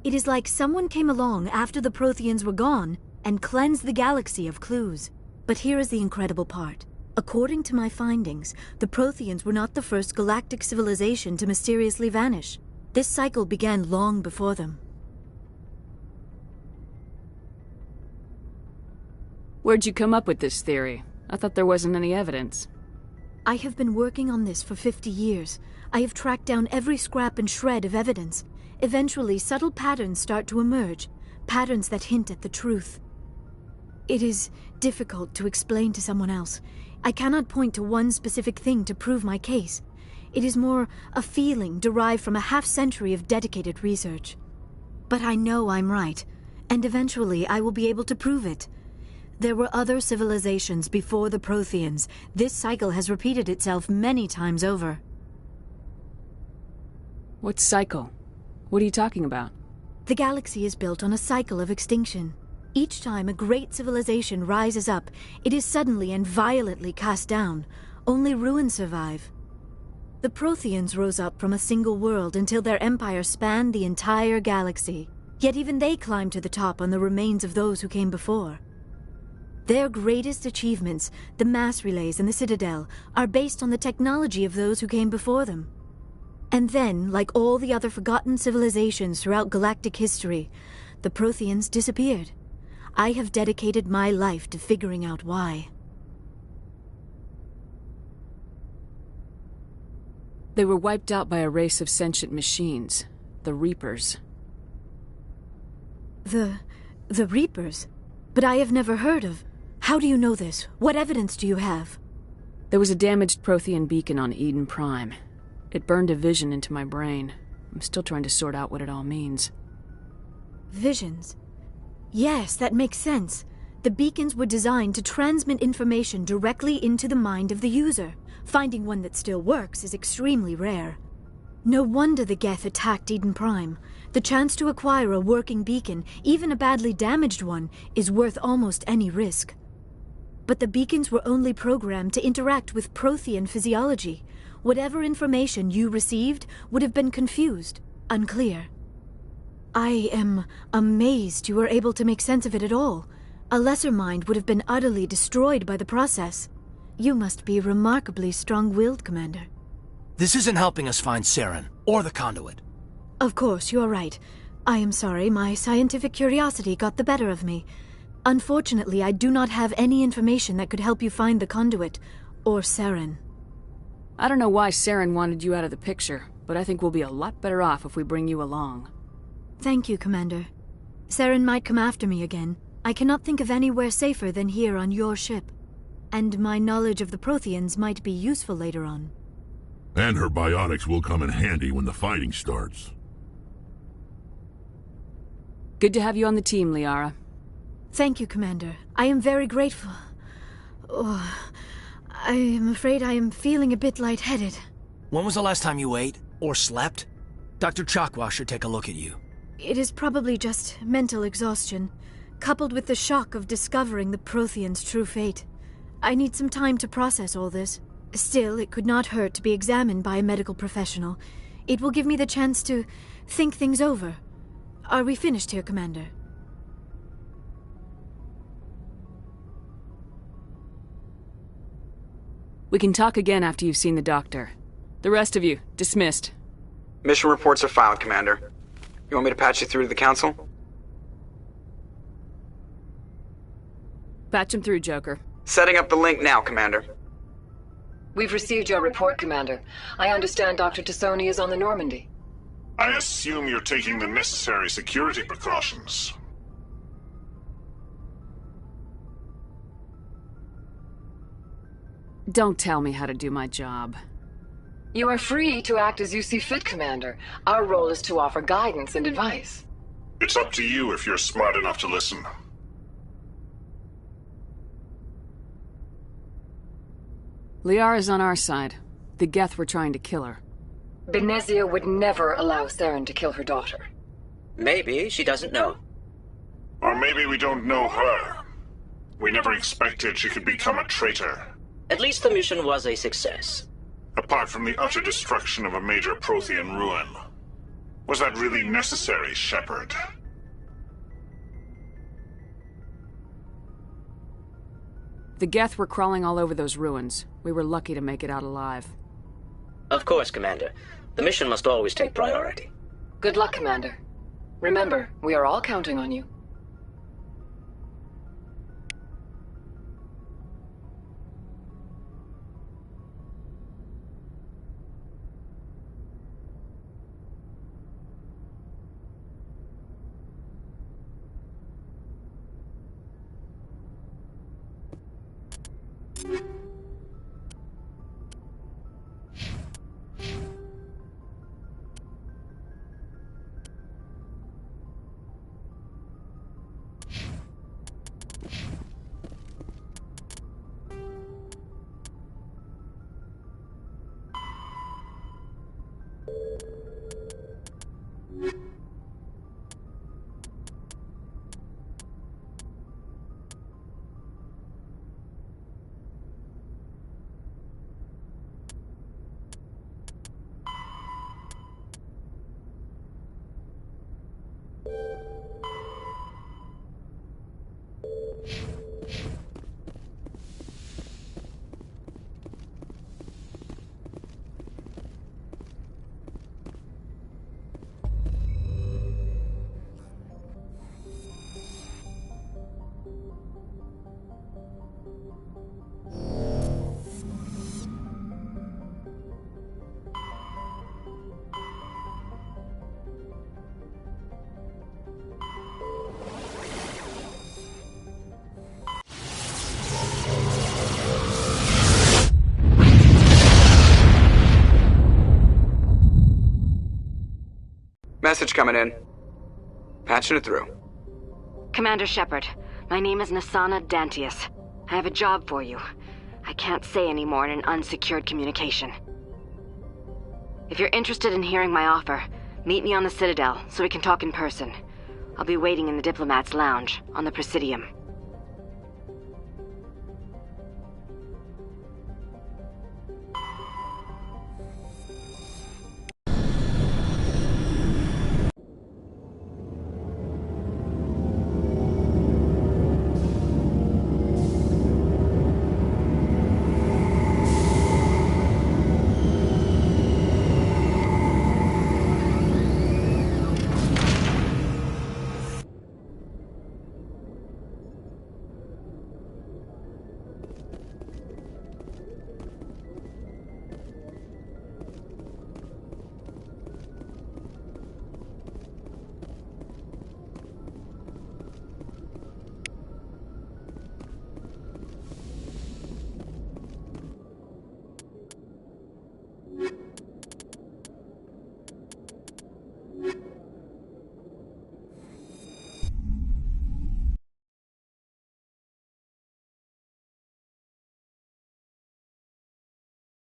It is like someone came along after the Protheans were gone and cleansed the galaxy of clues. But here is the incredible part. According to my findings, the Protheans were not the first galactic civilization to mysteriously vanish. This cycle began long before them. Where'd you come up with this theory? I thought there wasn't any evidence. I have been working on this for 50 years. I have tracked down every scrap and shred of evidence. Eventually, subtle patterns start to emerge, patterns that hint at the truth. It is difficult to explain to someone else. I cannot point to one specific thing to prove my case. It is more a feeling derived from a half-century of dedicated research. But I know I'm right, and eventually I will be able to prove it. There were other civilizations before the Protheans. This cycle has repeated itself many times over. What cycle? What are you talking about? The galaxy is built on a cycle of extinction. Each time a great civilization rises up, it is suddenly and violently cast down. Only ruins survive. The Protheans rose up from a single world until their empire spanned the entire galaxy. Yet even they climbed to the top on the remains of those who came before. Their greatest achievements, the mass relays and the Citadel, are based on the technology of those who came before them. And then, like all the other forgotten civilizations throughout galactic history, the Protheans disappeared. I have dedicated my life to figuring out why. They were wiped out by a race of sentient machines, the Reapers. The Reapers? But I have never heard of... How do you know this? What evidence do you have? There was a damaged Prothean beacon on Eden Prime. It burned a vision into my brain. I'm still trying to sort out what it all means. Visions? Yes, that makes sense. The beacons were designed to transmit information directly into the mind of the user. Finding one that still works is extremely rare. No wonder the Geth attacked Eden Prime. The chance to acquire a working beacon, even a badly damaged one, is worth almost any risk. But the beacons were only programmed to interact with Prothean physiology. Whatever information you received would have been confused, unclear. I am amazed you were able to make sense of it at all. A lesser mind would have been utterly destroyed by the process. You must be remarkably strong-willed, Commander. This isn't helping us find Saren, or the conduit. Of course, you are right. I am sorry, my scientific curiosity got the better of me. Unfortunately, I do not have any information that could help you find the conduit, or Saren. I don't know why Saren wanted you out of the picture, but I think we'll be a lot better off if we bring you along. Thank you, Commander. Saren might come after me again. I cannot think of anywhere safer than here on your ship. And my knowledge of the Protheans might be useful later on. And her biotics will come in handy when the fighting starts. Good to have you on the team, Liara. Thank you, Commander. I am very grateful. Oh, I am afraid I am feeling a bit lightheaded. When was the last time you ate, or slept? Dr. Chakwa should take a look at you. It is probably just mental exhaustion, coupled with the shock of discovering the Protheans' true fate. I need some time to process all this. Still, it could not hurt to be examined by a medical professional. It will give me the chance to think things over. Are we finished here, Commander? We can talk again after you've seen the doctor. The rest of you, dismissed. Mission reports are filed, Commander. You want me to patch you through to the Council? Patch him through, Joker. Setting up the link now, Commander. We've received your report, Commander. I understand Dr. Tassoni is on the Normandy. I assume you're taking the necessary security precautions. Don't tell me how to do my job. You are free to act as you see fit, Commander. Our role is to offer guidance and advice. It's up to you if you're smart enough to listen. Liara's on our side. The Geth were trying to kill her. Benezia would never allow Saren to kill her daughter. Maybe she doesn't know. Or maybe we don't know her. We never expected she could become a traitor. At least the mission was a success. Apart from the utter destruction of a major Prothean ruin. Was that really necessary, Shepard? The Geth were crawling all over those ruins. We were lucky to make it out alive. Of course, Commander. The mission must always take priority. Good luck, Commander. Remember, we are all counting on you. Message coming in. Patching it through. Commander Shepard, my name is Nasana Dantius. I have a job for you. I can't say any more in an unsecured communication. If you're interested in hearing my offer, meet me on the Citadel so we can talk in person. I'll be waiting in the Diplomat's Lounge on the Presidium.